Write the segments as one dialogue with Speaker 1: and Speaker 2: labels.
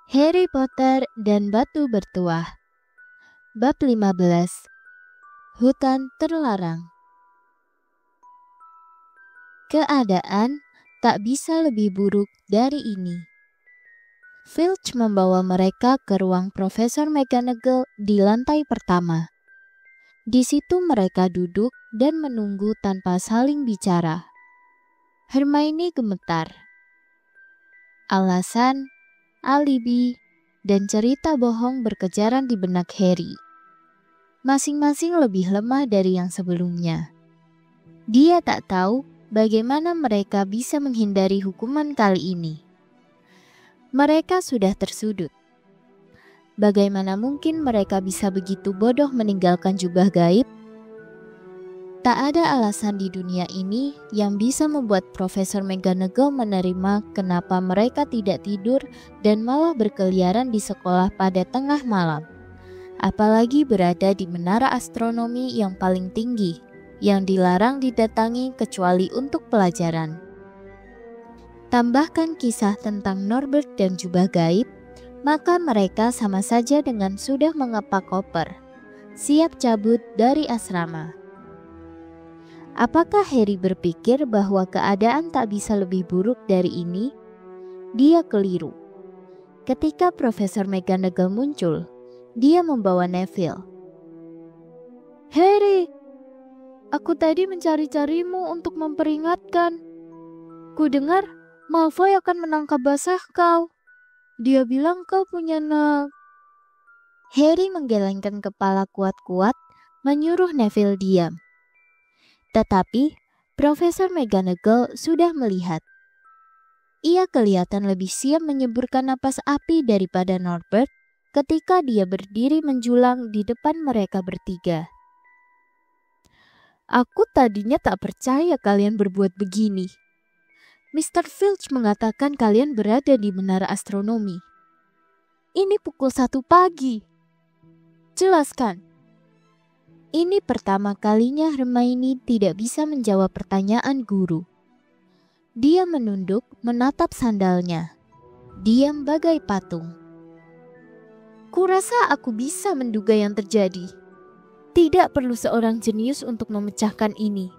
Speaker 1: Harry Potter dan Batu Bertuah. Bab 15. Hutan Terlarang. Keadaan tak bisa lebih buruk dari ini. Filch membawa mereka ke ruang Profesor McGonagall di lantai pertama. Di situ mereka duduk dan menunggu tanpa saling bicara. Hermione gemetar. Alasan, alibi, dan cerita bohong berkejaran di benak Harry. Masing-masing lebih lemah dari yang sebelumnya. Dia tak tahu bagaimana mereka bisa menghindari hukuman kali ini. Mereka sudah tersudut. Bagaimana mungkin mereka bisa begitu bodoh meninggalkan jubah gaib? Tak ada alasan di dunia ini yang bisa membuat Profesor McGonagall menerima kenapa mereka tidak tidur dan malah berkeliaran di sekolah pada tengah malam. Apalagi berada di menara astronomi yang paling tinggi, yang dilarang didatangi kecuali untuk pelajaran. Tambahkan kisah tentang Norbert dan jubah gaib, maka mereka sama saja dengan sudah mengepak koper, siap cabut dari asrama. Apakah Harry berpikir bahwa keadaan tak bisa lebih buruk dari ini? Dia keliru. Ketika Profesor McGonagall muncul, dia membawa Neville. "Harry, aku tadi mencari-carimu untuk memperingatkan. Kudengar Malfoy akan menangkap basah kau. Dia bilang kau punya nak." Harry menggelengkan kepala kuat-kuat, menyuruh Neville diam. Tetapi Profesor McGonagall sudah melihat. Ia kelihatan lebih siap menyemburkan napas api daripada Norbert ketika dia berdiri menjulang di depan mereka bertiga. "Aku tadinya tak percaya kalian berbuat begini. Mr. Filch mengatakan kalian berada di menara astronomi. Ini pukul 1 pagi. Jelaskan." Ini pertama kalinya Hermione tidak bisa menjawab pertanyaan guru. Dia menunduk menatap sandalnya. Diam bagai patung. "Kurasa aku bisa menduga yang terjadi. Tidak perlu seorang jenius untuk memecahkan ini.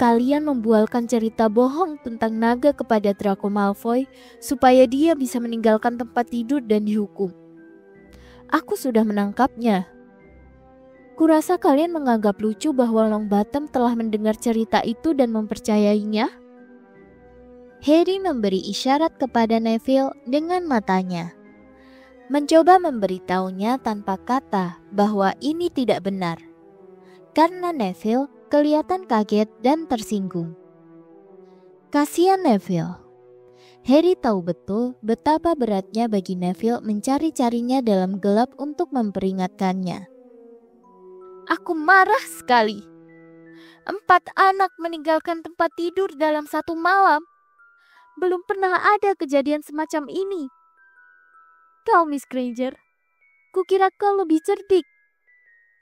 Speaker 1: Kalian membualkan cerita bohong tentang naga kepada Draco Malfoy supaya dia bisa meninggalkan tempat tidur dan dihukum. Aku sudah menangkapnya. Kurasa kalian menganggap lucu bahwa Longbottom telah mendengar cerita itu dan mempercayainya?" Harry memberi isyarat kepada Neville dengan matanya, mencoba memberitahunya tanpa kata bahwa ini tidak benar. Karena Neville kelihatan kaget dan tersinggung. Kasihan Neville. Harry tahu betul betapa beratnya bagi Neville mencari-carinya dalam gelap untuk memperingatkannya. "Aku marah sekali. 4 anak meninggalkan tempat tidur dalam 1 malam. Belum pernah ada kejadian semacam ini. Kau, Miss Granger, kukira kau lebih cerdik.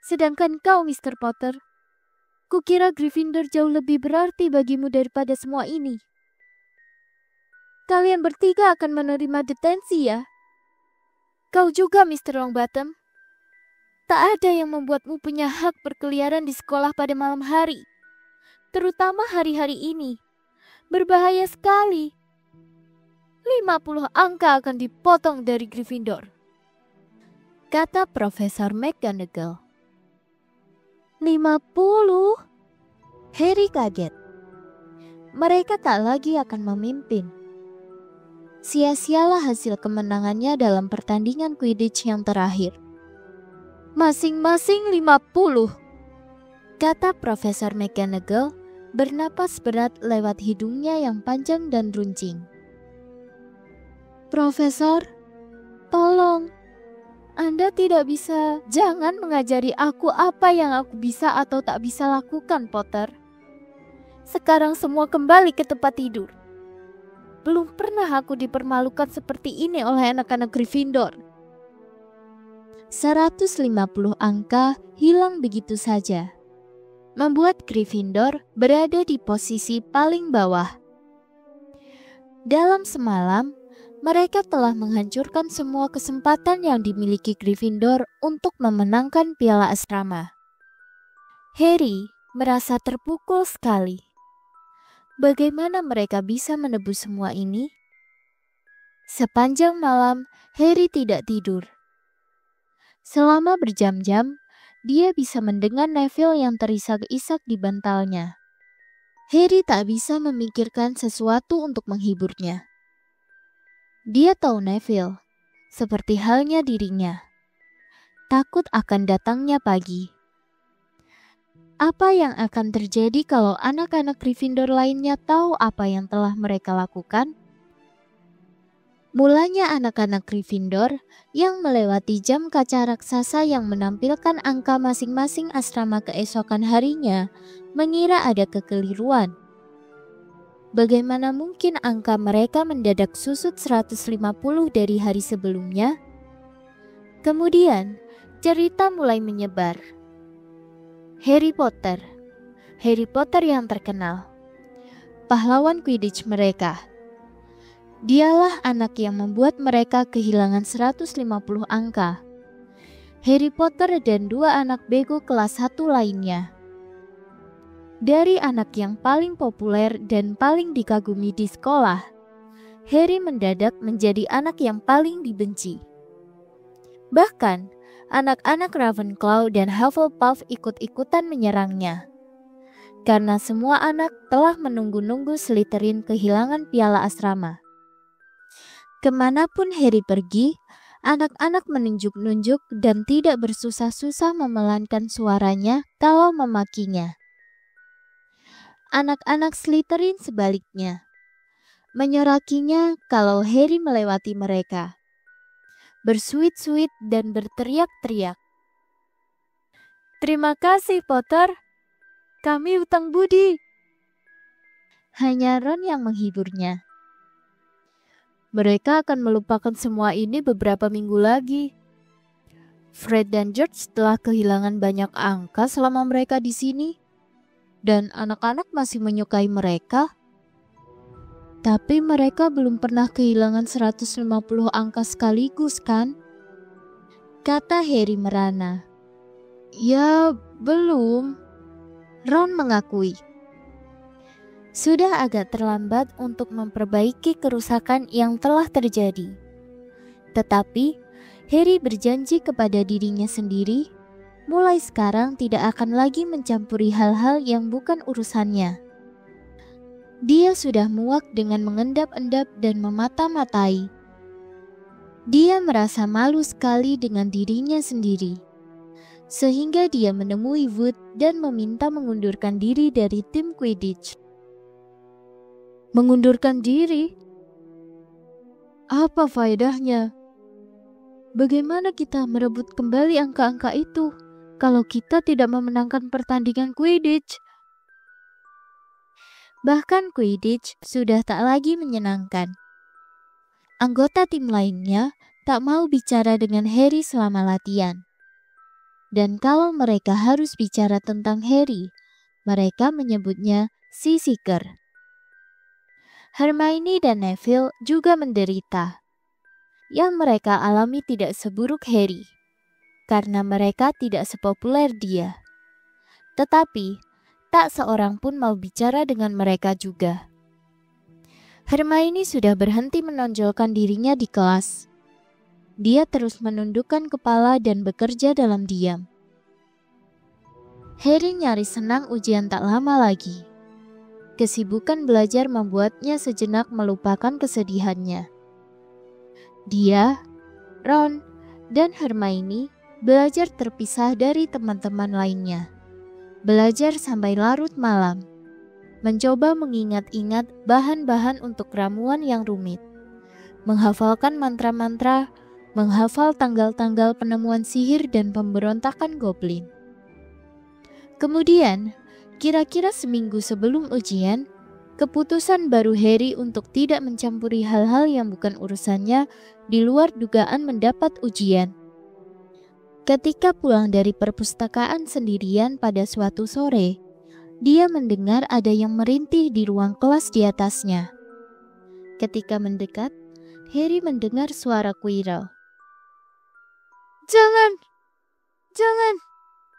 Speaker 1: Sedangkan kau, Mr. Potter, kukira Gryffindor jauh lebih berarti bagimu daripada semua ini. Kalian bertiga akan menerima detensi ya. Kau juga, Mr. Longbottom. Tak ada yang membuatmu punya hak berkeliaran di sekolah pada malam hari. Terutama hari-hari ini. Berbahaya sekali. 50 angka akan dipotong dari Gryffindor," kata Profesor McGonagall. 50? Harry kaget. Mereka tak lagi akan memimpin. Sia-sialah hasil kemenangannya dalam pertandingan Quidditch yang terakhir. "Masing-masing 50, kata Profesor McGonagall bernapas berat lewat hidungnya yang panjang dan runcing. "Profesor, tolong. Anda tidak bisa. Jangan mengajari aku apa yang aku bisa atau tak bisa lakukan, Potter. Sekarang semua kembali ke tempat tidur. Belum pernah aku dipermalukan seperti ini oleh anak-anak Gryffindor." 150 angka hilang begitu saja, membuat Gryffindor berada di posisi paling bawah. Dalam semalam, Mereka telah menghancurkan semua kesempatan yang dimiliki Gryffindor untuk memenangkan piala asrama. Harry merasa terpukul sekali. Bagaimana mereka bisa menebus semua ini? Sepanjang malam, Harry tidak tidur. Selama berjam-jam, dia bisa mendengar Neville yang terisak-isak di bantalnya. Harry tak bisa memikirkan sesuatu untuk menghiburnya. Dia tahu Neville, seperti halnya dirinya, takut akan datangnya pagi. Apa yang akan terjadi kalau anak-anak Gryffindor lainnya tahu apa yang telah mereka lakukan? Mulanya anak-anak Gryffindor yang melewati jam kaca raksasa yang menampilkan angka masing-masing asrama keesokan harinya mengira ada kekeliruan. Bagaimana mungkin angka mereka mendadak susut 150 dari hari sebelumnya? Kemudian, cerita mulai menyebar. Harry Potter yang terkenal, pahlawan Quidditch mereka. Dialah anak yang membuat mereka kehilangan 150 angka. Harry Potter dan 2 anak bego kelas 1 lainnya. Dari anak yang paling populer dan paling dikagumi di sekolah, Harry mendadak menjadi anak yang paling dibenci. Bahkan, anak-anak Ravenclaw dan Hufflepuff ikut-ikutan menyerangnya. Karena semua anak telah menunggu-nunggu Slytherin kehilangan piala asrama. Kemanapun Harry pergi, anak-anak menunjuk-nunjuk dan tidak bersusah-susah memelankan suaranya kalau memakinya. Anak-anak Slytherin sebaliknya, menyorakinya kalau Harry melewati mereka, bersuit-suit dan berteriak-teriak. "Terima kasih, Potter. Kami hutang budi." Hanya Ron yang menghiburnya. "Mereka akan melupakan semua ini beberapa minggu lagi. Fred dan George telah kehilangan banyak angka selama mereka di sini. Dan anak-anak masih menyukai mereka. Tapi mereka belum pernah kehilangan 150 angka sekaligus kan?" kata Harry merana. "Ya, belum," Ron mengakui. Sudah agak terlambat untuk memperbaiki kerusakan yang telah terjadi. Tetapi Harry berjanji kepada dirinya sendiri, mulai sekarang tidak akan lagi mencampuri hal-hal yang bukan urusannya. Dia sudah muak dengan mengendap-endap dan memata-matai. Dia merasa malu sekali dengan dirinya sendiri. Sehingga dia menemui Wood dan meminta mengundurkan diri dari tim Quidditch. Mengundurkan diri? Apa faedahnya? Bagaimana kita merebut kembali angka-angka itu kalau kita tidak memenangkan pertandingan Quidditch? Bahkan Quidditch sudah tak lagi menyenangkan. Anggota tim lainnya tak mau bicara dengan Harry selama latihan. Dan kalau mereka harus bicara tentang Harry, mereka menyebutnya si Seeker. Hermione dan Neville juga menderita. Yang mereka alami tidak seburuk Harry, karena mereka tidak sepopuler dia. Tetapi, tak seorang pun mau bicara dengan mereka juga. Hermione sudah berhenti menonjolkan dirinya di kelas. Dia terus menundukkan kepala dan bekerja dalam diam. Harry nyaris senang ujian tak lama lagi. Kesibukan belajar membuatnya sejenak melupakan kesedihannya. Dia, Ron, dan Hermione belajar terpisah dari teman-teman lainnya. Belajar sampai larut malam. Mencoba mengingat-ingat bahan-bahan untuk ramuan yang rumit. Menghafalkan mantra-mantra, menghafal tanggal-tanggal penemuan sihir dan pemberontakan goblin. Kemudian, kira-kira seminggu sebelum ujian, keputusan baru Harry untuk tidak mencampuri hal-hal yang bukan urusannya di luar dugaan mendapat ujian. Ketika pulang dari perpustakaan sendirian pada suatu sore, dia mendengar ada yang merintih di ruang kelas di atasnya. Ketika mendekat, Harry mendengar suara Quirrell. Jangan,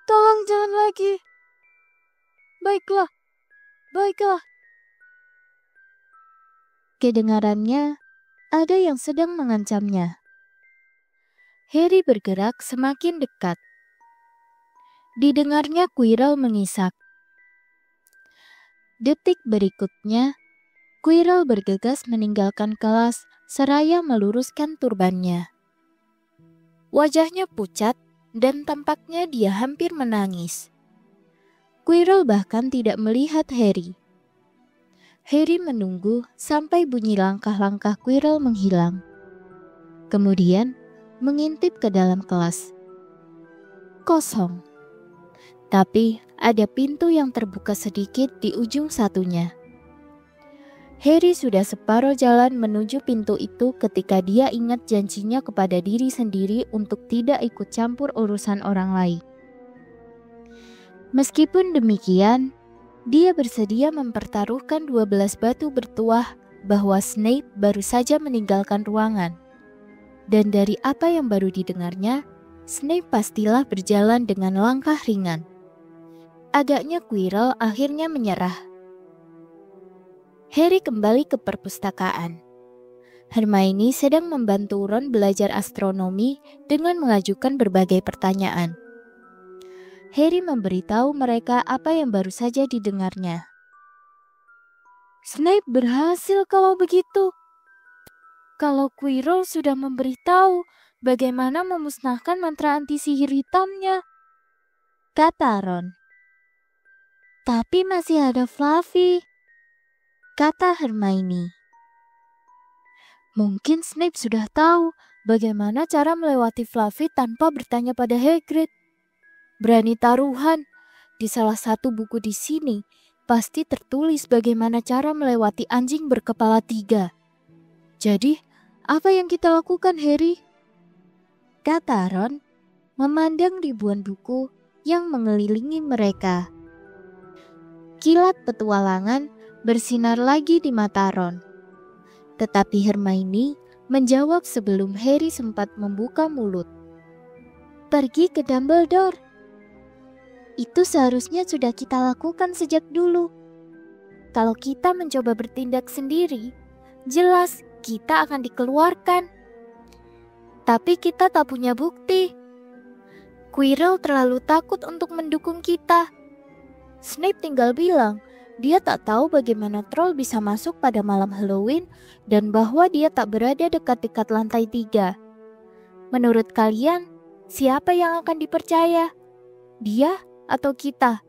Speaker 1: tolong jangan lagi. Baiklah. Kedengarannya ada yang sedang mengancamnya. Harry bergerak semakin dekat. Didengarnya Quirrell mengisak. Detik berikutnya, Quirrell bergegas meninggalkan kelas seraya meluruskan turbannya. Wajahnya pucat dan tampaknya dia hampir menangis. Quirrell bahkan tidak melihat Harry. Harry menunggu sampai bunyi langkah-langkah Quirrell menghilang. Kemudian mengintip ke dalam kelas. Kosong. Tapi ada pintu yang terbuka sedikit di ujung satunya. Harry sudah separuh jalan menuju pintu itu ketika dia ingat janjinya kepada diri sendiri untuk tidak ikut campur urusan orang lain. Meskipun demikian, dia bersedia mempertaruhkan 12 batu bertuah bahwa Snape baru saja meninggalkan ruangan. Dan dari apa yang baru didengarnya, Snape pastilah berjalan dengan langkah ringan. Agaknya Quirrell akhirnya menyerah. Harry kembali ke perpustakaan. Hermione sedang membantu Ron belajar astronomi dengan mengajukan berbagai pertanyaan. Harry memberitahu mereka apa yang baru saja didengarnya. Snape berhasil kalau begitu. Kalau Quirrell sudah memberitahu bagaimana memusnahkan mantra anti sihir hitamnya, kata Ron. Tapi masih ada Fluffy, kata Hermione. Mungkin Snape sudah tahu bagaimana cara melewati Fluffy tanpa bertanya pada Hagrid. Berani taruhan, di salah satu buku di sini pasti tertulis bagaimana cara melewati anjing berkepala 3. Jadi, apa yang kita lakukan, Harry? Kata Ron, memandang ribuan buku yang mengelilingi mereka. Kilat petualangan bersinar lagi di mata Ron. Tetapi Hermione menjawab sebelum Harry sempat membuka mulut. Pergi ke Dumbledore. Itu seharusnya sudah kita lakukan sejak dulu. Kalau kita mencoba bertindak sendiri, jelas kita akan dikeluarkan. Tapi kita tak punya bukti. Quirrell terlalu takut untuk mendukung kita. Snape tinggal bilang, dia tak tahu bagaimana troll bisa masuk pada malam Halloween dan bahwa dia tak berada dekat-dekat lantai 3. Menurut kalian, siapa yang akan dipercaya? Dia atau kita?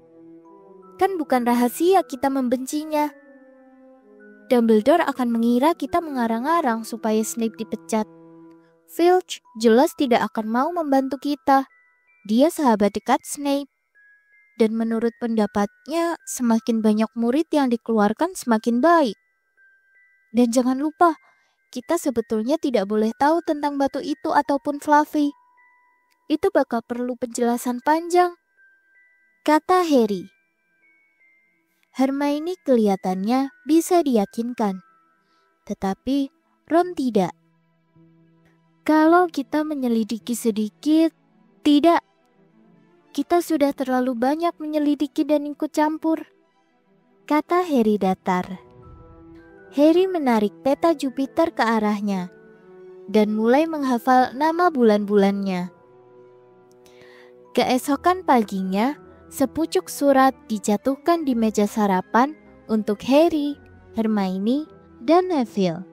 Speaker 1: Kan bukan rahasia kita membencinya. Dumbledore akan mengira kita mengarang-arang supaya Snape dipecat. Filch jelas tidak akan mau membantu kita. Dia sahabat dekat Snape. Dan menurut pendapatnya, semakin banyak murid yang dikeluarkan semakin baik. Dan jangan lupa, kita sebetulnya tidak boleh tahu tentang batu itu ataupun Fluffy. Itu bakal perlu penjelasan panjang, kata Harry. Hermione kelihatannya bisa diyakinkan, tetapi Ron tidak. Kalau kita menyelidiki sedikit, tidak. Kita sudah terlalu banyak menyelidiki dan ikut campur, kata Harry datar. Harry menarik peta Jupiter ke arahnya dan mulai menghafal nama bulan-bulannya. Keesokan paginya, sepucuk surat dijatuhkan di meja sarapan untuk Harry, Hermione, dan Neville.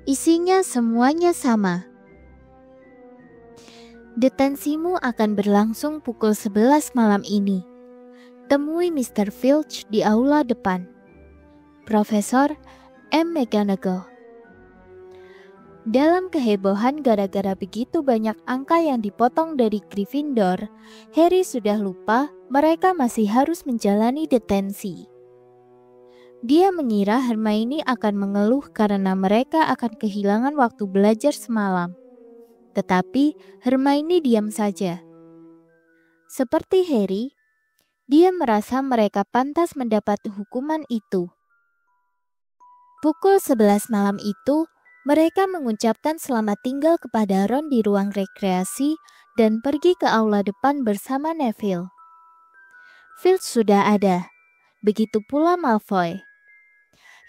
Speaker 1: Isinya semuanya sama. Detensimu akan berlangsung pukul 11 malam ini. Temui Mr. Filch di aula depan. Profesor M. McGonagall. Dalam kehebohan gara-gara begitu banyak angka yang dipotong dari Gryffindor, Harry sudah lupa mereka masih harus menjalani detensi. Dia mengira Hermione akan mengeluh karena mereka akan kehilangan waktu belajar semalam. Tetapi Hermione diam saja. Seperti Harry, dia merasa mereka pantas mendapat hukuman itu. Pukul 11 malam itu, Mereka mengucapkan selamat tinggal kepada Ron di ruang rekreasi dan pergi ke aula depan bersama Neville. Filch sudah ada, begitu pula Malfoy.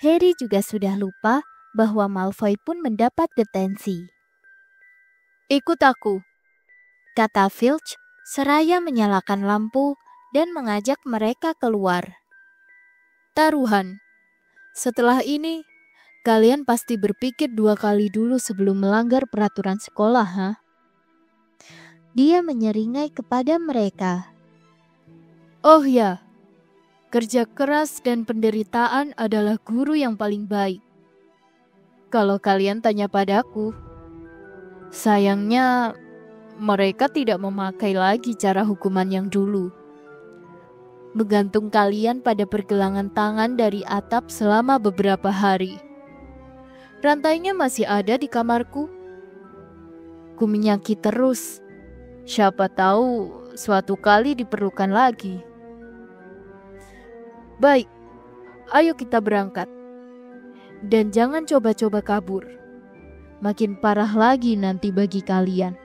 Speaker 1: Harry juga sudah lupa bahwa Malfoy pun mendapat detensi. "Ikut aku," kata Filch seraya menyalakan lampu dan mengajak mereka keluar. "Taruhan. Setelah ini, kalian pasti berpikir 2 kali dulu sebelum melanggar peraturan sekolah, ha?" Dia menyeringai kepada mereka. "Oh ya, kerja keras dan penderitaan adalah guru yang paling baik. Kalau kalian tanya padaku, sayangnya mereka tidak memakai lagi cara hukuman yang dulu. Menggantung kalian pada pergelangan tangan dari atap selama beberapa hari. Rantainya masih ada di kamarku. Kuminyaki terus. Siapa tahu suatu kali diperlukan lagi. Baik, ayo kita berangkat. Dan jangan coba-coba kabur. Makin parah lagi nanti bagi kalian."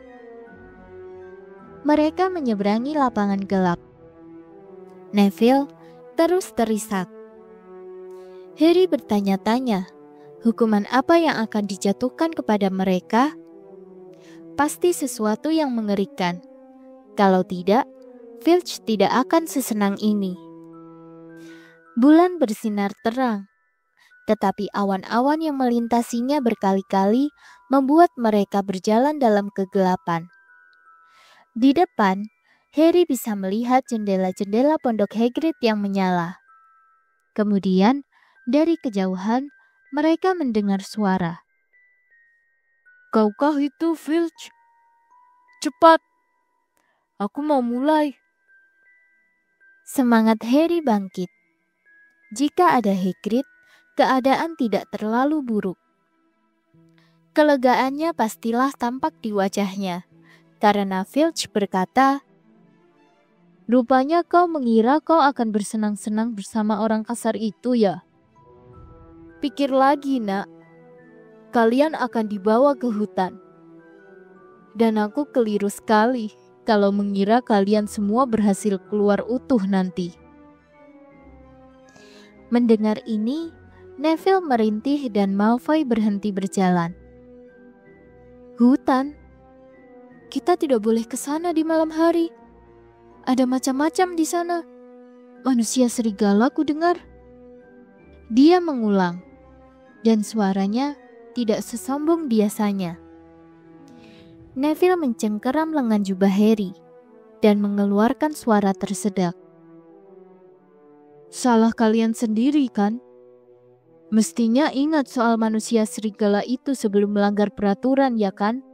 Speaker 1: Mereka menyeberangi lapangan gelap. Neville terus terisak. Harry bertanya-tanya, hukuman apa yang akan dijatuhkan kepada mereka? Pasti sesuatu yang mengerikan. Kalau tidak, Filch tidak akan sesenang ini. Bulan bersinar terang, tetapi awan-awan yang melintasinya berkali-kali membuat mereka berjalan dalam kegelapan. Di depan, Harry bisa melihat jendela-jendela pondok Hagrid yang menyala. Kemudian, dari kejauhan, mereka mendengar suara. "Kaukah itu, Filch? Cepat, aku mau mulai." Semangat Harry bangkit. Jika ada Hagrid, keadaan tidak terlalu buruk. Kelegaannya pastilah tampak di wajahnya, karena Filch berkata, "Rupanya kau mengira kau akan bersenang-senang bersama orang kasar itu ya? Pikir lagi, nak. Kalian akan dibawa ke hutan. Dan aku keliru sekali kalau mengira kalian semua berhasil keluar utuh nanti." Mendengar ini, Neville merintih dan Malfoy berhenti berjalan. "Hutan? Kita tidak boleh ke sana di malam hari. Ada macam-macam di sana. Manusia serigala ku dengar." Dia mengulang, dan suaranya tidak sesombong biasanya. Neville mencengkeram lengan jubah Harry dan mengeluarkan suara tersedak. "Salah kalian sendiri kan? Mestinya ingat soal manusia serigala itu sebelum melanggar peraturan, ya kan?"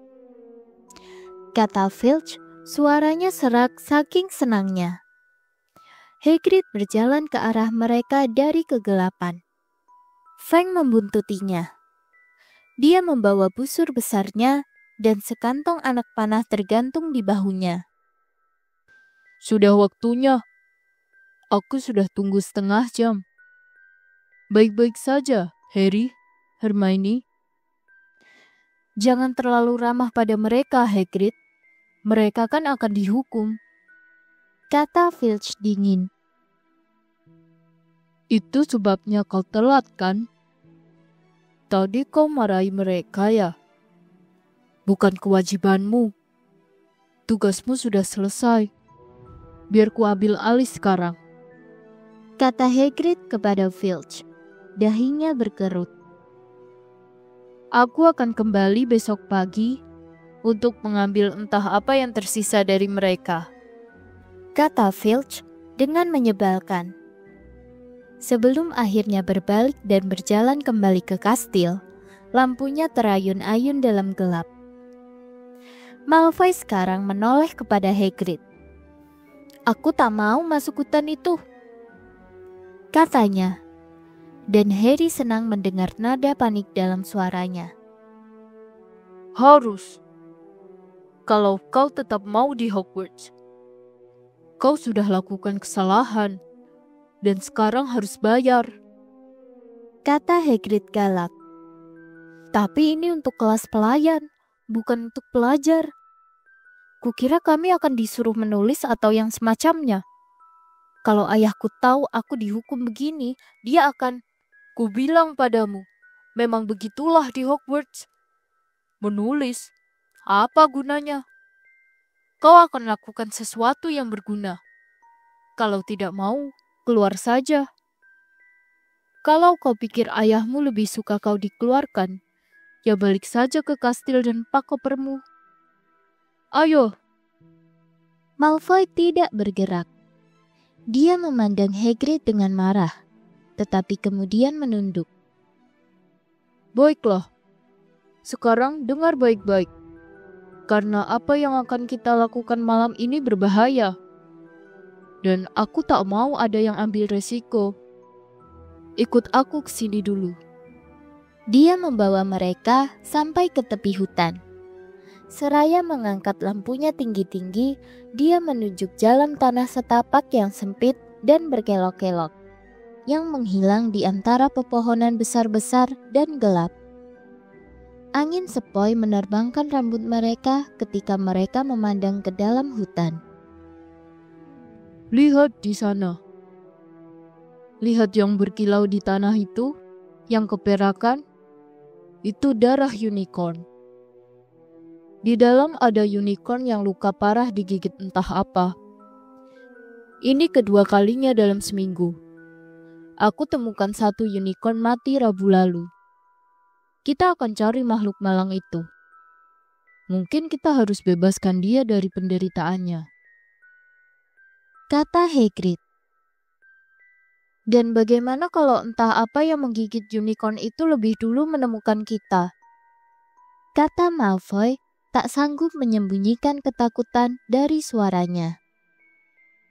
Speaker 1: kata Filch, suaranya serak saking senangnya. Hagrid berjalan ke arah mereka dari kegelapan. Fang membuntutinya. Dia membawa busur besarnya dan sekantong anak panah tergantung di bahunya. "Sudah waktunya. Aku sudah tunggu setengah jam. Baik-baik saja, Harry, Hermione." "Jangan terlalu ramah pada mereka, Hagrid. Mereka kan akan dihukum," kata Filch dingin. "Itu sebabnya kau telat, kan? Tadi kau marahi mereka ya? Bukan kewajibanmu. Tugasmu sudah selesai. Biar ku ambil alih sekarang," kata Hagrid kepada Filch. Dahinya berkerut. "Aku akan kembali besok pagi untuk mengambil entah apa yang tersisa dari mereka," kata Filch dengan menyebalkan. Sebelum akhirnya berbalik dan berjalan kembali ke kastil, lampunya terayun-ayun dalam gelap. Malfoy sekarang menoleh kepada Hagrid. "Aku tak mau masuk hutan itu," katanya. Dan Harry senang mendengar nada panik dalam suaranya. "Harus. Kalau kau tetap mau di Hogwarts. Kau sudah lakukan kesalahan dan sekarang harus bayar," kata Hagrid galak. Tapi ini untuk kelas pelayan, bukan untuk pelajar. Kukira kami akan disuruh menulis atau yang semacamnya. Kalau ayahku tahu aku dihukum begini, dia akan... Kubilang padamu, memang begitulah di Hogwarts. Menulis, apa gunanya? Kau akan lakukan sesuatu yang berguna. Kalau tidak mau, keluar saja. Kalau kau pikir ayahmu lebih suka kau dikeluarkan, ya balik saja ke kastil dan pak kopermu. Ayo.
Speaker 2: Malfoy tidak bergerak. Dia memandang Hagrid dengan marah, tetapi kemudian menunduk.
Speaker 1: Baiklah. Sekarang dengar baik-baik. Karena apa yang akan kita lakukan malam ini berbahaya. Dan aku tak mau ada yang ambil resiko. Ikut aku ke sini dulu.
Speaker 2: Dia membawa mereka sampai ke tepi hutan. Seraya mengangkat lampunya tinggi-tinggi, dia menunjuk jalan tanah setapak yang sempit dan berkelok-kelok, yang menghilang di antara pepohonan besar-besar dan gelap. Angin sepoi menerbangkan rambut mereka ketika mereka memandang ke dalam hutan.
Speaker 1: Lihat di sana. Lihat yang berkilau di tanah itu, yang keperakan, itu darah unicorn. Di dalam ada unicorn yang luka parah digigit entah apa. Ini kedua kalinya dalam seminggu. Aku temukan satu unicorn mati Rabu lalu. Kita akan cari makhluk malang itu. Mungkin kita harus bebaskan dia dari penderitaannya,
Speaker 2: kata Hagrid.
Speaker 1: Dan bagaimana kalau entah apa yang menggigit unicorn itu lebih dulu menemukan kita?
Speaker 2: Kata Malfoy, tak sanggup menyembunyikan ketakutan dari suaranya.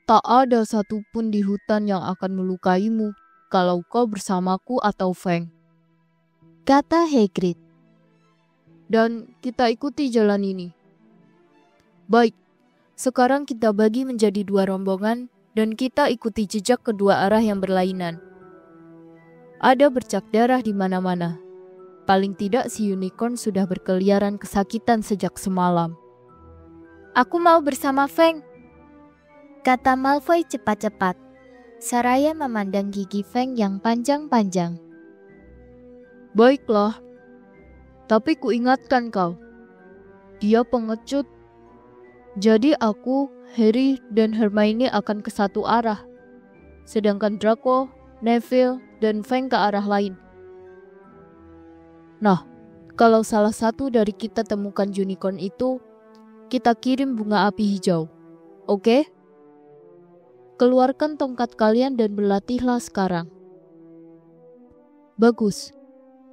Speaker 1: Tak ada satupun di hutan yang akan melukaimu kalau kau bersamaku atau Feng,
Speaker 2: kata Hagrid.
Speaker 1: Dan kita ikuti jalan ini. Baik, sekarang kita bagi menjadi dua rombongan dan kita ikuti jejak kedua arah yang berlainan. Ada bercak darah di mana-mana. Paling tidak si unicorn sudah berkeliaran kesakitan sejak semalam. Aku mau bersama Feng,
Speaker 2: kata Malfoy cepat-cepat, seraya memandang gigi Feng yang panjang-panjang.
Speaker 1: Baiklah, tapi kuingatkan kau, dia pengecut. Jadi aku, Harry, dan Hermione akan ke satu arah, sedangkan Draco, Neville, dan Feng ke arah lain. Nah, kalau salah satu dari kita temukan unicorn itu, kita kirim bunga api hijau, oke? Keluarkan tongkat kalian dan berlatihlah sekarang. Bagus.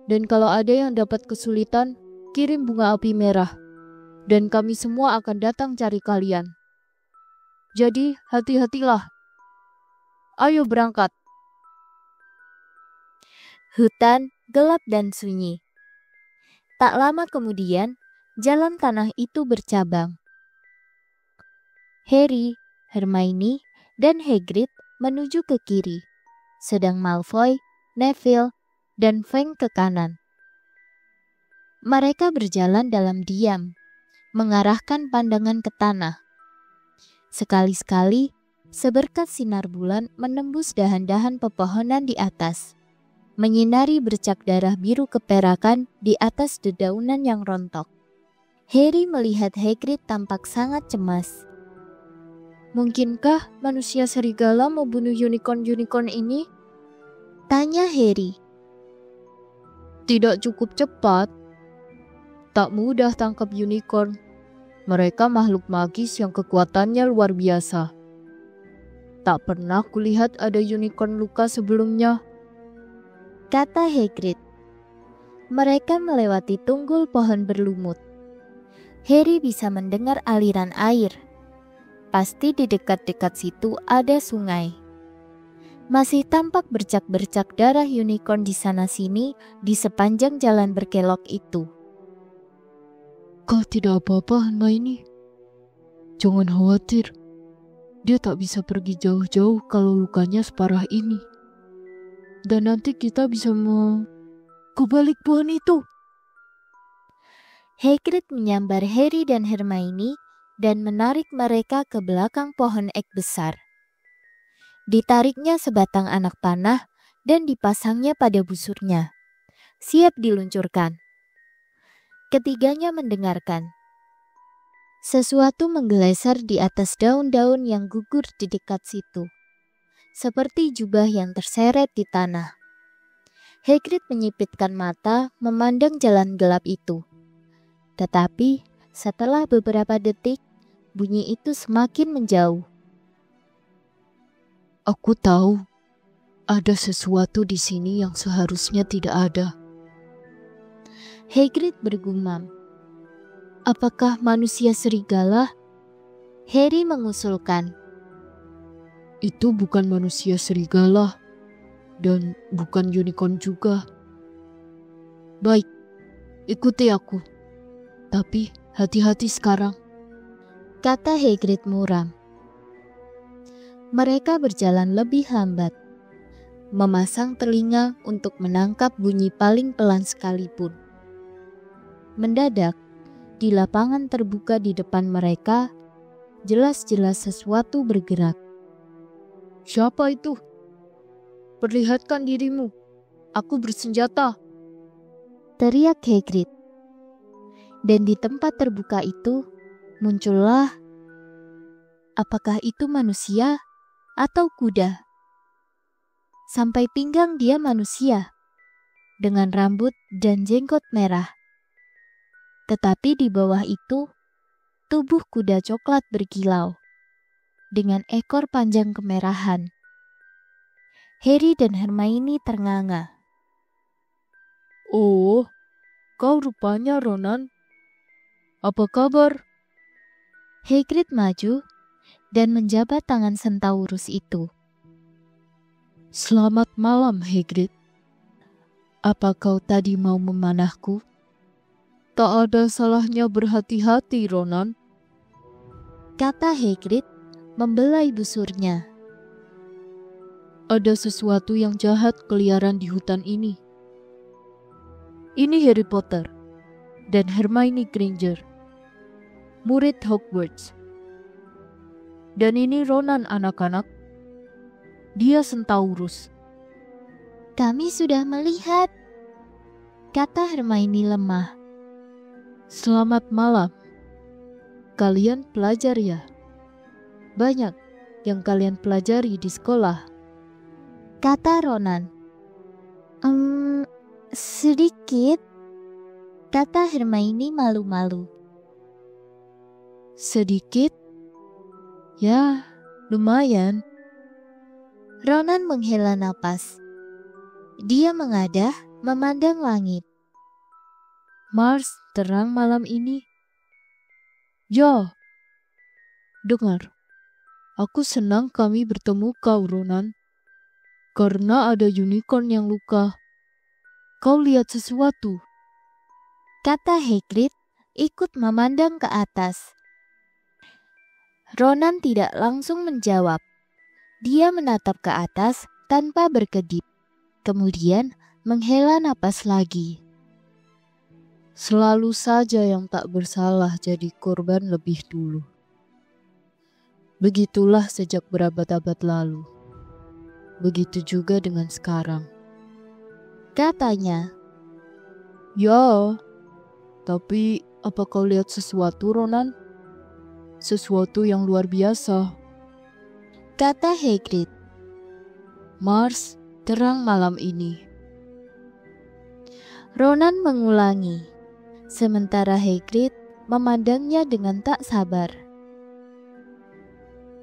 Speaker 1: Dan kalau ada yang dapat kesulitan, kirim bunga api merah. Dan kami semua akan datang cari kalian. Jadi, hati-hatilah. Ayo berangkat.
Speaker 2: Hutan gelap dan sunyi. Tak lama kemudian, jalan tanah itu bercabang. Harry, Hermione, dan Hagrid menuju ke kiri, sedang Malfoy, Neville, dan Feng ke kanan. Mereka berjalan dalam diam, mengarahkan pandangan ke tanah. Sekali-sekali, seberkas sinar bulan menembus dahan-dahan pepohonan di atas, menyinari bercak darah biru keperakan di atas dedaunan yang rontok. Harry melihat Hagrid tampak sangat cemas.
Speaker 1: Mungkinkah manusia serigala mau bunuh unicorn-unicorn ini?
Speaker 2: Tanya Harry.
Speaker 1: Tidak cukup cepat. Tak mudah tangkap unicorn. Mereka makhluk magis yang kekuatannya luar biasa. Tak pernah kulihat ada unicorn luka sebelumnya,
Speaker 2: kata Hagrid. Mereka melewati tunggul pohon berlumut. Harry bisa mendengar aliran air. Pasti di dekat-dekat situ ada sungai. Masih tampak bercak-bercak darah unicorn di sana-sini di sepanjang jalan berkelok itu.
Speaker 1: Kau tidak apa-apa, Hermione. Jangan khawatir. Dia tak bisa pergi jauh-jauh kalau lukanya separah ini. Dan nanti kita bisa ke balik pohon itu.
Speaker 2: Hagrid menyambar Harry dan Hermione dan menarik mereka ke belakang pohon ek besar. Ditariknya sebatang anak panah dan dipasangnya pada busurnya. Siap diluncurkan. Ketiganya mendengarkan. Sesuatu menggeleser di atas daun-daun yang gugur di dekat situ, seperti jubah yang terseret di tanah. Hagrid menyipitkan mata memandang jalan gelap itu. Tetapi setelah beberapa detik, bunyi itu semakin menjauh.
Speaker 3: Aku tahu ada sesuatu di sini yang seharusnya tidak ada.
Speaker 2: Hagrid bergumam. Apakah manusia serigala? Harry mengusulkan.
Speaker 3: Itu bukan manusia serigala dan bukan unicorn juga. Baik, ikuti aku. Tapi hati-hati sekarang,
Speaker 2: kata Hagrid muram. Mereka berjalan lebih lambat, memasang telinga untuk menangkap bunyi paling pelan sekalipun. Mendadak, di lapangan terbuka di depan mereka, jelas-jelas sesuatu bergerak.
Speaker 3: Siapa itu? Perlihatkan dirimu. Aku bersenjata,
Speaker 2: teriak Hagrid. Dan di tempat terbuka itu muncullah, apakah itu manusia atau kuda? Sampai pinggang dia manusia, dengan rambut dan jenggot merah. Tetapi di bawah itu, tubuh kuda coklat berkilau, dengan ekor panjang kemerahan. Harry dan Hermione ternganga.
Speaker 3: Oh, kau rupanya Ronan. Apa kabar?
Speaker 2: Hagrid maju dan menjabat tangan Centaurus itu.
Speaker 3: Selamat malam, Hagrid. Apa kau tadi mau memanahku? Tak ada salahnya berhati-hati, Ronan,
Speaker 2: kata Hagrid membelai busurnya.
Speaker 3: Ada sesuatu yang jahat keliaran di hutan ini. Ini Harry Potter dan Hermione Granger, murid Hogwarts. Dan ini Ronan, anak-anak. Dia Centaurus.
Speaker 2: Kami sudah melihat, kata Hermione lemah.
Speaker 3: Selamat malam. Kalian pelajar ya? Banyak yang kalian pelajari di sekolah,
Speaker 2: kata Ronan. Sedikit, kata Hermione malu-malu.
Speaker 3: Sedikit? Ya, lumayan.
Speaker 2: Ronan menghela napas. Dia mengadah memandang langit.
Speaker 3: Mars terang malam ini. Ya, dengar. Aku senang kami bertemu kau, Ronan. Karena ada unicorn yang luka. Kau lihat sesuatu?
Speaker 2: Kata Hagrid ikut memandang ke atas. Ronan tidak langsung menjawab. Dia menatap ke atas tanpa berkedip. Kemudian menghela napas lagi.
Speaker 3: Selalu saja yang tak bersalah jadi korban lebih dulu. Begitulah sejak berabad-abad lalu. Begitu juga dengan sekarang,
Speaker 2: katanya.
Speaker 3: Ya, tapi apa kau lihat sesuatu, Ronan? Sesuatu yang luar biasa,
Speaker 2: kata Hagrid.
Speaker 3: Mars terang malam ini.
Speaker 2: Ronan mengulangi, sementara Hagrid memandangnya dengan tak sabar.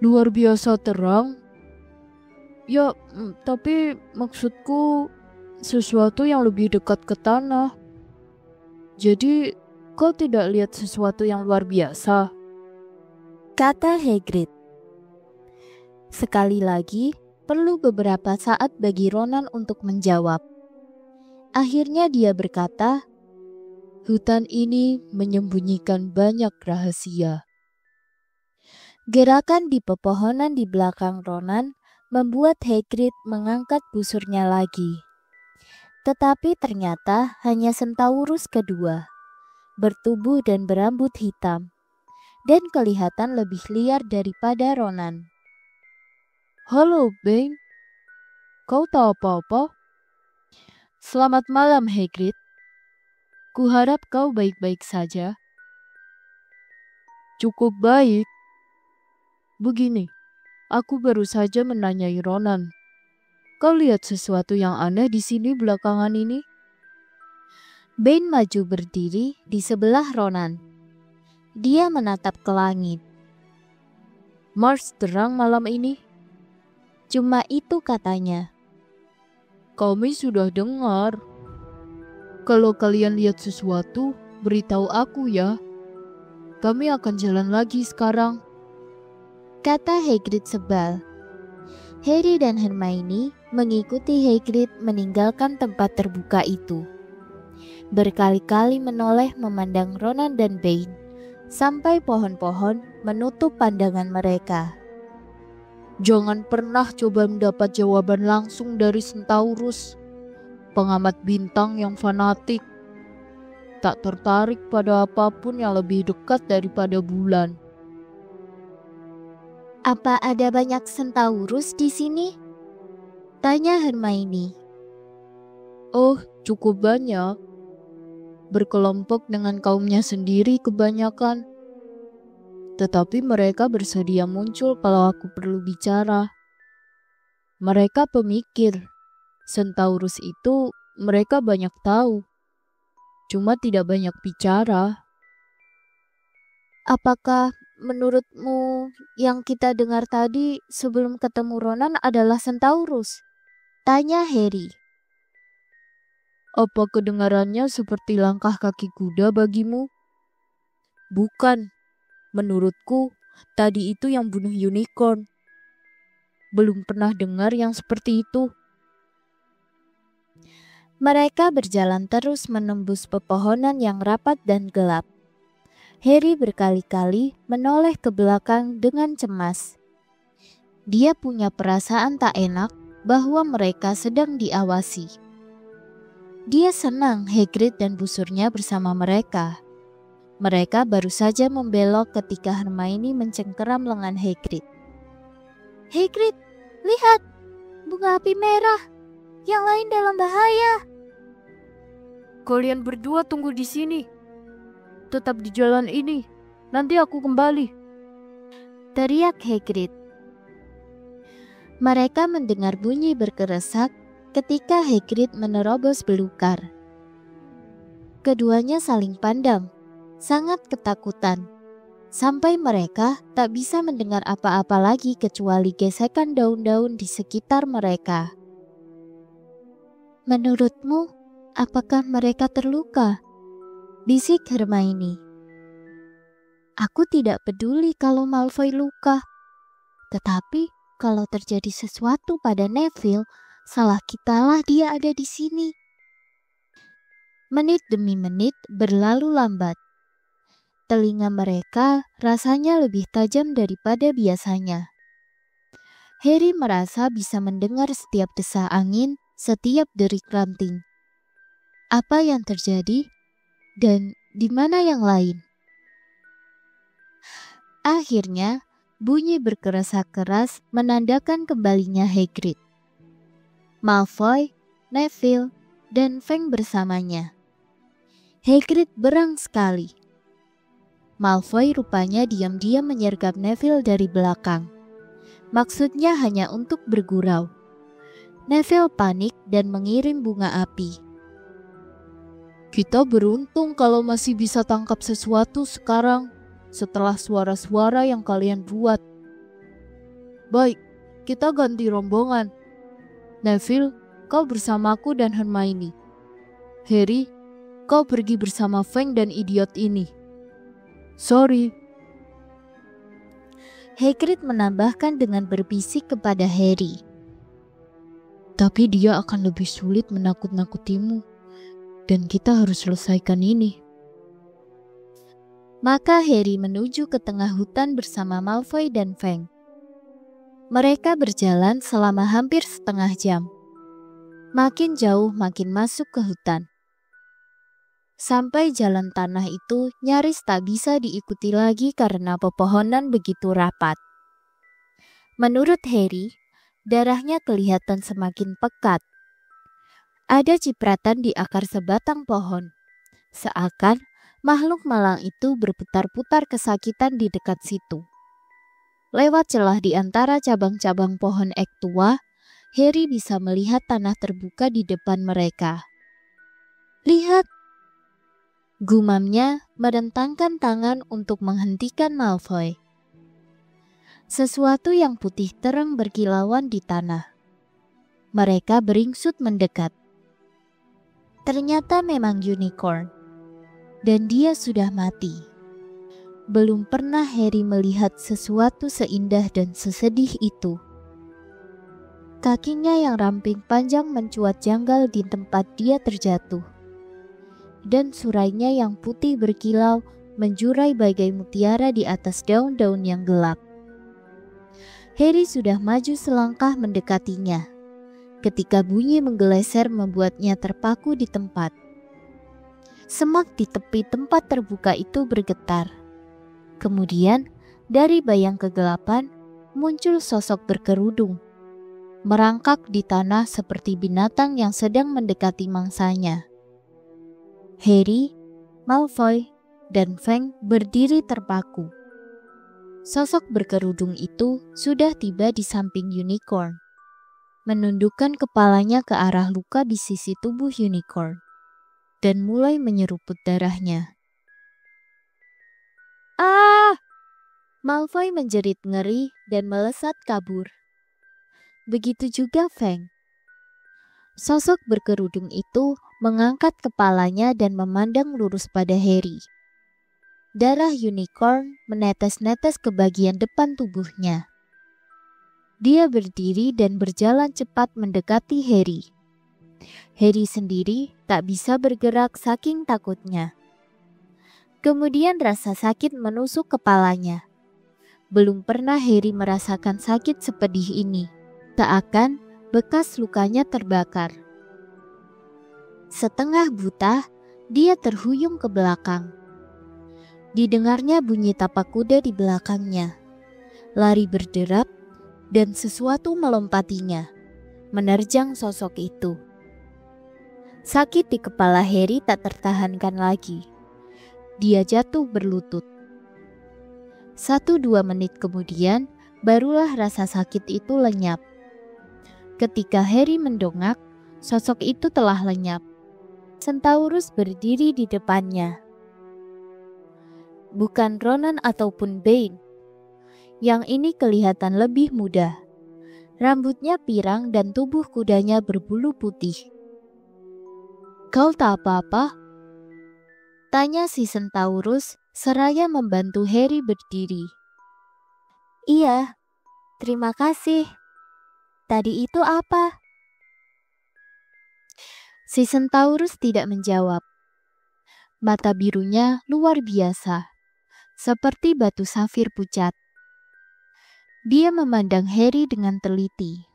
Speaker 3: Luar biasa terang? Ya, tapi maksudku sesuatu yang lebih dekat ke tanah. Jadi, kau tidak lihat sesuatu yang luar biasa?
Speaker 2: Kata Hagrid. Sekali lagi, perlu beberapa saat bagi Ronan untuk menjawab. Akhirnya dia berkata,
Speaker 3: hutan ini menyembunyikan banyak rahasia.
Speaker 2: Gerakan di pepohonan di belakang Ronan membuat Hagrid mengangkat busurnya lagi. Tetapi ternyata hanya Centaurus kedua. bertubuh dan berambut hitam, dan kelihatan lebih liar daripada Ronan.
Speaker 3: Halo, Bane. Kau tahu apa-apa? Selamat malam, Hagrid. Kuharap kau baik-baik saja. Cukup baik. Begini, aku baru saja menanyai Ronan. Kau lihat sesuatu yang aneh di sini belakangan ini?
Speaker 2: Bane maju berdiri di sebelah Ronan. Dia menatap ke langit.
Speaker 3: Mars terang malam ini.
Speaker 2: Cuma itu katanya.
Speaker 3: Kami sudah dengar. Kalau kalian lihat sesuatu, beritahu aku ya. Kami akan jalan lagi sekarang,
Speaker 2: kata Hagrid sebal. Harry dan Hermione mengikuti Hagrid meninggalkan tempat terbuka itu. Berkali-kali menoleh memandang Ronan dan Bane, sampai pohon-pohon menutup pandangan mereka.
Speaker 3: Jangan pernah coba mendapat jawaban langsung dari Centaurus, pengamat bintang yang fanatik. Tak tertarik pada apapun yang lebih dekat daripada bulan.
Speaker 2: Apa ada banyak Centaurus di sini? Tanya Hermione.
Speaker 3: Oh, cukup banyak. Berkelompok dengan kaumnya sendiri kebanyakan. Tetapi mereka bersedia muncul kalau aku perlu bicara. Mereka pemikir. Centaurus itu mereka banyak tahu. Cuma tidak banyak bicara.
Speaker 2: Apakah menurutmu yang kita dengar tadi sebelum ketemu Ronan adalah Centaurus? Tanya Harry.
Speaker 3: Apa kedengarannya seperti langkah kaki kuda bagimu? Bukan. Menurutku, tadi itu yang bunuh unicorn. Belum pernah dengar yang seperti itu.
Speaker 2: Mereka berjalan terus menembus pepohonan yang rapat dan gelap. Harry berkali-kali menoleh ke belakang dengan cemas. Dia punya perasaan tak enak bahwa mereka sedang diawasi. Dia senang Hagrid dan busurnya bersama mereka. Mereka baru saja membelok ketika Hermione mencengkeram lengan Hagrid. Hagrid, lihat! Bunga api merah! Yang lain dalam bahaya!
Speaker 3: Kalian berdua tunggu di sini. Tetap di jalan ini. Nanti aku kembali.
Speaker 2: Teriak Hagrid. Mereka mendengar bunyi berkeresak ketika Hagrid menerobos belukar. Keduanya saling pandang, sangat ketakutan, sampai mereka tak bisa mendengar apa-apa lagi kecuali gesekan daun-daun di sekitar mereka. Menurutmu, apakah mereka terluka? Bisik Hermione. Aku tidak peduli kalau Malfoy luka, tetapi kalau terjadi sesuatu pada Neville, salah kitalah dia ada di sini. Menit demi menit berlalu lambat. Telinga mereka rasanya lebih tajam daripada biasanya. Harry merasa bisa mendengar setiap desah angin, setiap derik ranting. Apa yang terjadi? Dan di mana yang lain? Akhirnya, bunyi berkeresak keras menandakan kembalinya Hagrid. Malfoy, Neville, dan Fang bersamanya. Hagrid berang sekali. Malfoy rupanya diam-diam menyergap Neville dari belakang. Maksudnya hanya untuk bergurau. Neville panik dan mengirim bunga api.
Speaker 3: Kita beruntung kalau masih bisa tangkap sesuatu sekarang setelah suara-suara yang kalian buat. Baik, kita ganti rombongan. Neville, kau bersamaku dan Hermione. Harry, kau pergi bersama Fang dan idiot ini. Sorry.
Speaker 2: Hagrid menambahkan dengan berbisik kepada Harry.
Speaker 3: Tapi dia akan lebih sulit menakut-nakutimu. Dan kita harus selesaikan ini.
Speaker 2: Maka Harry menuju ke tengah hutan bersama Malfoy dan Fang. Mereka berjalan selama hampir setengah jam. Makin jauh makin masuk ke hutan.
Speaker 1: sampai jalan tanah itu nyaris tak bisa diikuti lagi karena pepohonan begitu rapat. Menurut Harry, darahnya kelihatan semakin pekat. Ada cipratan di akar sebatang pohon, seakan makhluk malang itu berputar-putar kesakitan di dekat situ. Lewat celah di antara cabang-cabang pohon ek tua, Harry bisa melihat tanah terbuka di depan mereka. "Lihat!" gumamnya merentangkan tangan untuk menghentikan Malfoy. Sesuatu yang putih terang berkilauan di tanah. Mereka beringsut mendekat. Ternyata memang unicorn. Dan dia sudah mati. Belum pernah Harry melihat sesuatu seindah dan sesedih itu. Kakinya yang ramping panjang mencuat janggal di tempat dia terjatuh. Dan surainya yang putih berkilau menjurai bagai mutiara di atas daun-daun yang gelap. Harry sudah maju selangkah mendekatinya, ketika bunyi menggeleser membuatnya terpaku di tempat. Semak di tepi tempat terbuka itu bergetar. Kemudian, dari bayang kegelapan, muncul sosok berkerudung, merangkak di tanah seperti binatang yang sedang mendekati mangsanya. Harry, Malfoy, dan Fang berdiri terpaku. Sosok berkerudung itu sudah tiba di samping unicorn, menundukkan kepalanya ke arah luka di sisi tubuh unicorn, dan mulai menyeruput darahnya. "Ah!" Malfoy menjerit ngeri dan melesat kabur. Begitu juga Fang. Sosok berkerudung itu mengangkat kepalanya dan memandang lurus pada Harry. Darah unicorn menetes-netes ke bagian depan tubuhnya. Dia berdiri dan berjalan cepat mendekati Harry. Harry sendiri tak bisa bergerak saking takutnya. Kemudian rasa sakit menusuk kepalanya. Belum pernah Harry merasakan sakit sepedih ini. Seakan bekas lukanya terbakar. Setengah buta, dia terhuyung ke belakang. Didengarnya bunyi tapak kuda di belakangnya. Lari berderap dan sesuatu melompatinya, menerjang sosok itu. Sakit di kepala Harry tak tertahankan lagi. Dia jatuh berlutut. 1-2 menit kemudian, barulah rasa sakit itu lenyap. Ketika Harry mendongak, sosok itu telah lenyap. Centaurus berdiri di depannya. Bukan Ronan ataupun Bane. Yang ini kelihatan lebih muda. Rambutnya pirang dan tubuh kudanya berbulu putih. "Kau tak apa-apa?" tanya si Centaurus seraya membantu Harry berdiri. "Iya, terima kasih. Tadi itu apa?" Si Centaurus tidak menjawab. Mata birunya luar biasa, seperti batu safir pucat. Dia memandang Harry dengan teliti.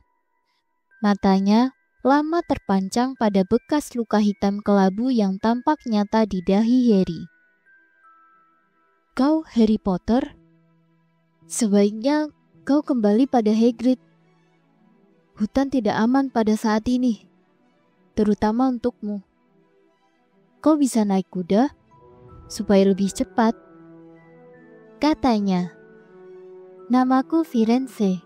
Speaker 1: Matanya lama terpancang pada bekas luka hitam kelabu yang tampak nyata di dahi Harry. "Kau Harry Potter? Sebaiknya kau kembali pada Hagrid. Hutan tidak aman pada saat ini, terutama untukmu. Kau bisa naik kuda supaya lebih cepat," katanya. "Namaku Firenze,"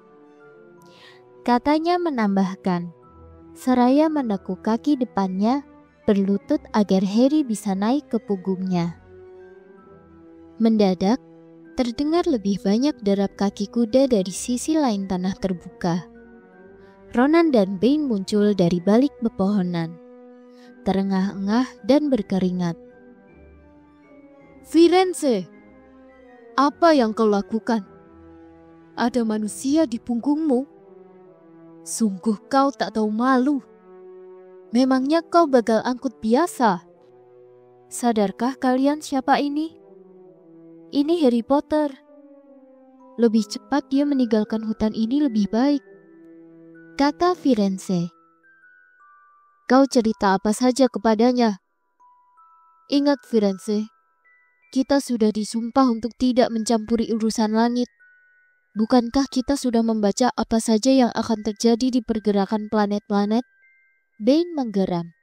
Speaker 1: katanya menambahkan, seraya menekuk kaki depannya berlutut agar Harry bisa naik ke punggungnya. Mendadak, terdengar lebih banyak derap kaki kuda dari sisi lain tanah terbuka. Ronan dan Bane muncul dari balik pepohonan, terengah-engah dan berkeringat. "Firenze, apa yang kau lakukan? Ada manusia di punggungmu? Sungguh kau tak tahu malu. Memangnya kau bagal angkut biasa? Sadarkah kalian siapa ini? Ini Harry Potter. Lebih cepat dia meninggalkan hutan ini lebih baik," kata Firenze. "Kau cerita apa saja kepadanya?"
Speaker 3: Ingat Firenze, kita sudah disumpah untuk tidak mencampuri urusan langit. Bukankah kita sudah membaca apa saja yang akan terjadi di pergerakan planet-planet?
Speaker 2: Bane menggeram.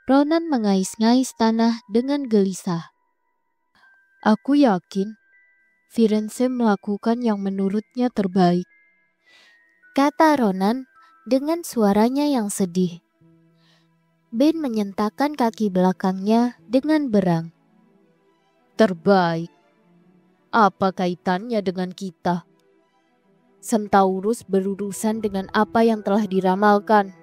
Speaker 2: Ronan mengais-ngais tanah dengan gelisah.
Speaker 3: Aku yakin Firenze melakukan yang menurutnya terbaik,
Speaker 2: kata Ronan dengan suaranya yang sedih. Bane menyentakkan kaki belakangnya dengan berang.
Speaker 3: Terbaik? Apa kaitannya dengan kita? Centaurus berurusan dengan apa yang telah diramalkan.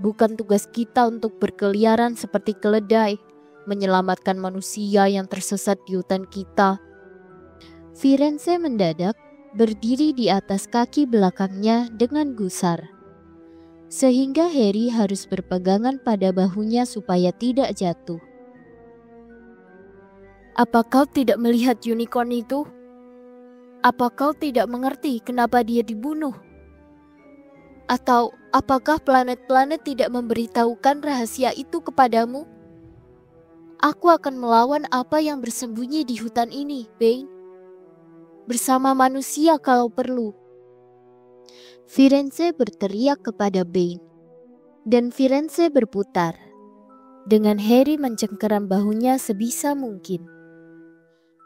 Speaker 3: Bukan tugas kita untuk berkeliaran seperti keledai, menyelamatkan manusia yang tersesat di hutan kita.
Speaker 2: Firenze mendadak berdiri di atas kaki belakangnya dengan gusar, sehingga Harry harus berpegangan pada bahunya supaya tidak jatuh.
Speaker 1: Apa kau tidak melihat unicorn itu? Apa kau tidak mengerti kenapa dia dibunuh? Atau apakah planet-planet tidak memberitahukan rahasia itu kepadamu? Aku akan melawan apa yang bersembunyi di hutan ini, Bane. Bersama manusia kalau perlu.
Speaker 2: Firenze berteriak kepada Bane, dan Firenze berputar, dengan Harry mencengkeram bahunya sebisa mungkin.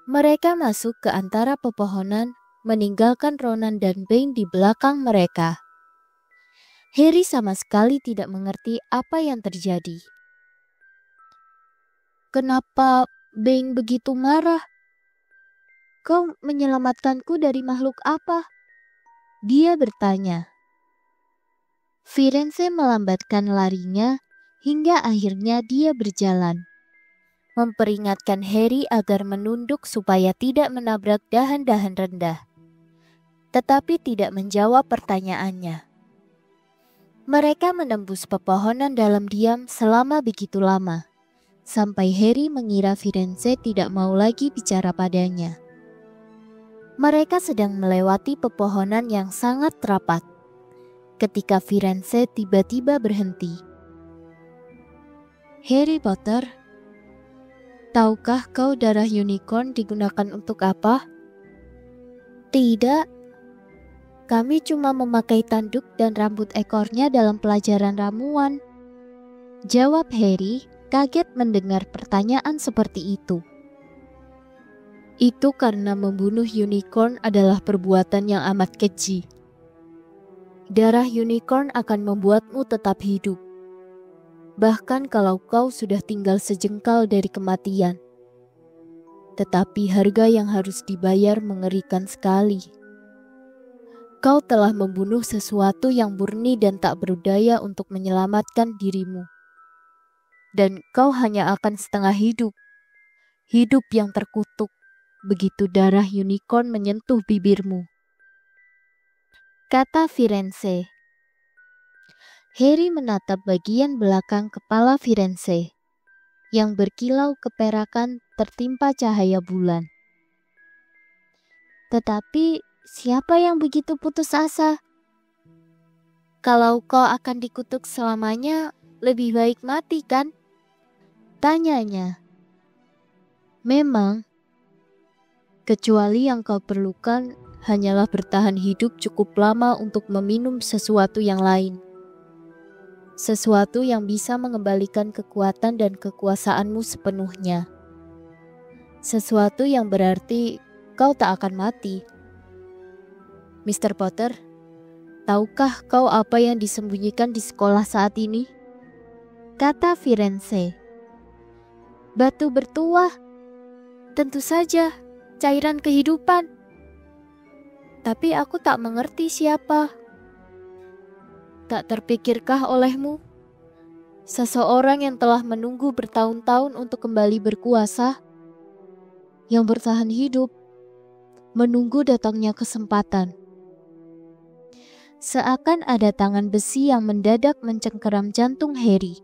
Speaker 2: Mereka masuk ke antara pepohonan, meninggalkan Ronan dan Bane di belakang mereka. Harry sama sekali tidak mengerti apa yang terjadi.
Speaker 1: Kenapa Bane begitu marah? Kau menyelamatkanku dari makhluk apa?
Speaker 2: Dia bertanya. Firenze melambatkan larinya hingga akhirnya dia berjalan, memperingatkan Harry agar menunduk supaya tidak menabrak dahan-dahan rendah, tetapi tidak menjawab pertanyaannya. Mereka menembus pepohonan dalam diam selama begitu lama, sampai Harry mengira Firenze tidak mau lagi bicara padanya. Mereka sedang melewati pepohonan yang sangat rapat, ketika Firenze tiba-tiba berhenti.
Speaker 1: Harry Potter, tahukah kau darah unicorn digunakan untuk apa?
Speaker 2: Tidak. Kami cuma memakai tanduk dan rambut ekornya dalam pelajaran ramuan, jawab Harry, kaget mendengar pertanyaan seperti itu.
Speaker 1: Itu karena membunuh unicorn adalah perbuatan yang amat keji. Darah unicorn akan membuatmu tetap hidup. Bahkan kalau kau sudah tinggal sejengkal dari kematian. Tetapi harga yang harus dibayar mengerikan sekali. Kau telah membunuh sesuatu yang murni dan tak berdaya untuk menyelamatkan dirimu. Dan kau hanya akan setengah hidup. Hidup yang terkutuk begitu darah unicorn menyentuh bibirmu,
Speaker 2: kata Firenze. Harry menatap bagian belakang kepala Firenze, yang berkilau keperakan tertimpa cahaya bulan. Tetapi siapa yang begitu putus asa?
Speaker 1: Kalau kau akan dikutuk selamanya, lebih baik mati kan?
Speaker 2: Tanyanya.
Speaker 1: Memang, kecuali yang kau perlukan hanyalah bertahan hidup cukup lama untuk meminum sesuatu yang lain. Sesuatu yang bisa mengembalikan kekuatan dan kekuasaanmu sepenuhnya. Sesuatu yang berarti kau tak akan mati. Mr. Potter, tahukah kau apa yang disembunyikan di sekolah saat ini?
Speaker 2: Kata Firenze.
Speaker 1: Batu bertuah. Tentu saja, cairan kehidupan. Tapi aku tak mengerti siapa. Tak terpikirkah olehmu? Seseorang yang telah menunggu bertahun-tahun untuk kembali berkuasa, yang bertahan hidup, menunggu datangnya kesempatan.
Speaker 2: Seakan ada tangan besi yang mendadak mencengkeram jantung Harry.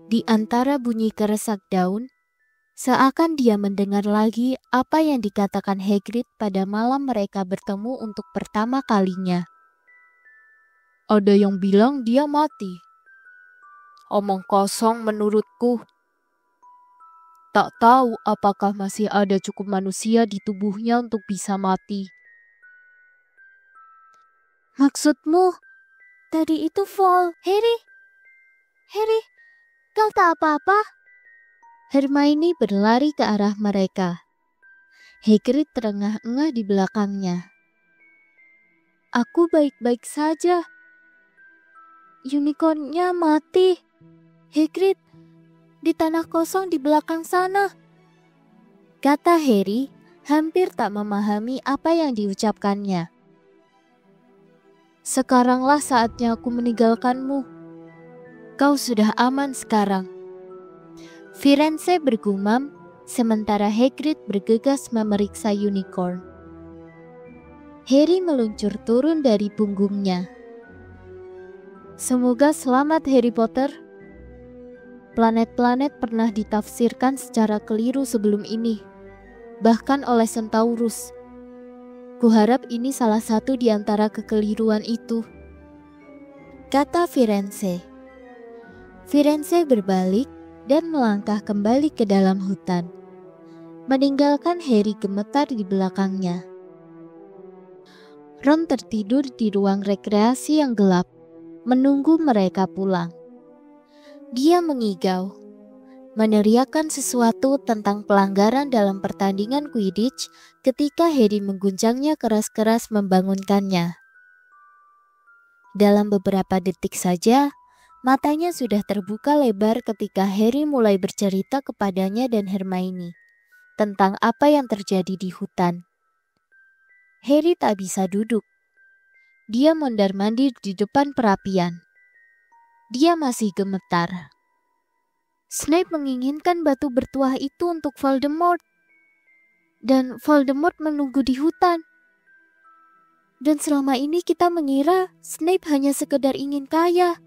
Speaker 1: Di antara bunyi keresak daun, seakan dia mendengar lagi apa yang dikatakan Hagrid pada malam mereka bertemu untuk pertama kalinya. Ada yang bilang dia mati. Omong kosong menurutku.
Speaker 3: Tak tahu apakah masih ada cukup manusia di tubuhnya untuk bisa mati.
Speaker 1: Maksudmu, tadi itu Vol. Harry, kau tak apa-apa?
Speaker 2: Hermione berlari ke arah mereka. Hagrid terengah-engah di belakangnya.
Speaker 1: Aku baik-baik saja. Unicornnya mati. Hagrid, di tanah kosong di belakang sana,
Speaker 2: kata Harry, hampir tak memahami apa yang diucapkannya.
Speaker 3: Sekaranglah saatnya aku meninggalkanmu. Kau sudah aman sekarang.
Speaker 2: Firenze bergumam, sementara Hagrid bergegas memeriksa unicorn. Harry meluncur turun dari punggungnya.
Speaker 3: Semoga selamat, Harry Potter. Planet-planet pernah ditafsirkan secara keliru sebelum ini, bahkan oleh Centaurus. Kuharap ini salah satu di antara kekeliruan itu,
Speaker 2: kata Firenze. Firenze berbalik dan melangkah kembali ke dalam hutan, meninggalkan Harry gemetar di belakangnya. Ron tertidur di ruang rekreasi yang gelap, menunggu mereka pulang. Dia mengigau, meneriakkan sesuatu tentang pelanggaran dalam pertandingan Quidditch ketika Harry mengguncangnya keras-keras membangunkannya. Dalam beberapa detik saja, matanya sudah terbuka lebar ketika Harry mulai bercerita kepadanya dan Hermione tentang apa yang terjadi di hutan. Harry tak bisa duduk. Dia mondar-mandir di depan perapian. Dia masih gemetar.
Speaker 1: Snape menginginkan batu bertuah itu untuk Voldemort. Dan Voldemort menunggu di hutan. Dan selama ini kita mengira Snape hanya sekedar ingin kaya.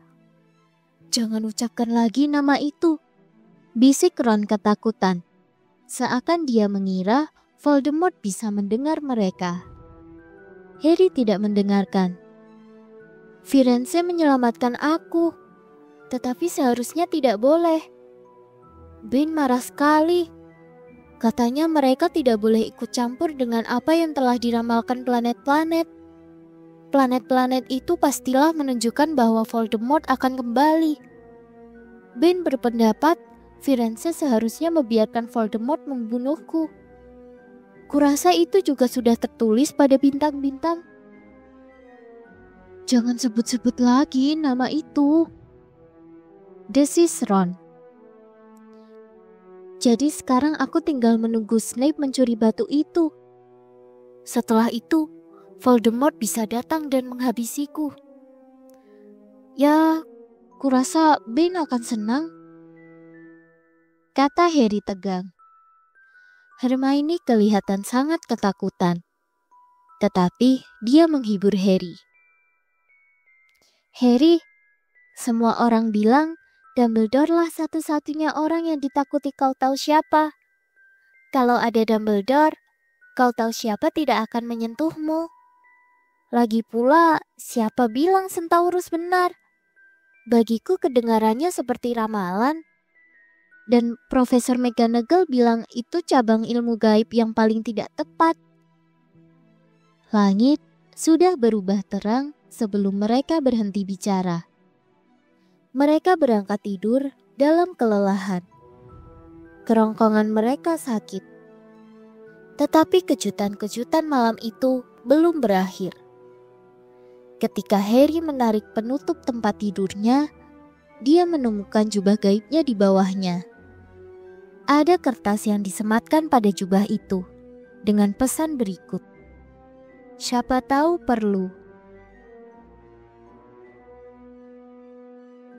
Speaker 2: Jangan ucapkan lagi nama itu, bisik Ron ketakutan. Seakan dia mengira Voldemort bisa mendengar mereka. Harry tidak mendengarkan.
Speaker 1: Firenze menyelamatkan aku, tetapi seharusnya tidak boleh. Ben marah sekali. Katanya mereka tidak boleh ikut campur dengan apa yang telah diramalkan planet-planet. Planet-planet itu pastilah menunjukkan bahwa Voldemort akan kembali. Ben berpendapat Firenze seharusnya membiarkan Voldemort membunuhku. Kurasa itu juga sudah tertulis pada bintang-bintang.
Speaker 3: Jangan sebut-sebut lagi nama itu,
Speaker 2: desis Ron.
Speaker 1: Jadi sekarang aku tinggal menunggu Snape mencuri batu itu. Setelah itu, Voldemort bisa datang dan menghabisiku. Ya, kurasa Ben akan senang,
Speaker 2: kata Harry tegang. Hermione kelihatan sangat ketakutan. Tetapi dia menghibur Harry.
Speaker 1: Harry, semua orang bilang Dumbledore lah satu-satunya orang yang ditakuti kau tahu siapa. Kalau ada Dumbledore, kau tahu siapa tidak akan menyentuhmu. Lagi pula, siapa bilang Centaurus benar? Bagiku kedengarannya seperti ramalan. Dan Profesor McGonagall bilang itu cabang ilmu gaib yang paling tidak tepat.
Speaker 2: Langit sudah berubah terang sebelum mereka berhenti bicara.
Speaker 1: Mereka berangkat tidur dalam kelelahan. Kerongkongan mereka sakit. Tetapi kejutan-kejutan malam itu belum berakhir. Ketika Harry menarik penutup tempat tidurnya, dia menemukan jubah gaibnya di bawahnya. Ada kertas yang disematkan pada jubah itu dengan pesan berikut. Siapa tahu perlu.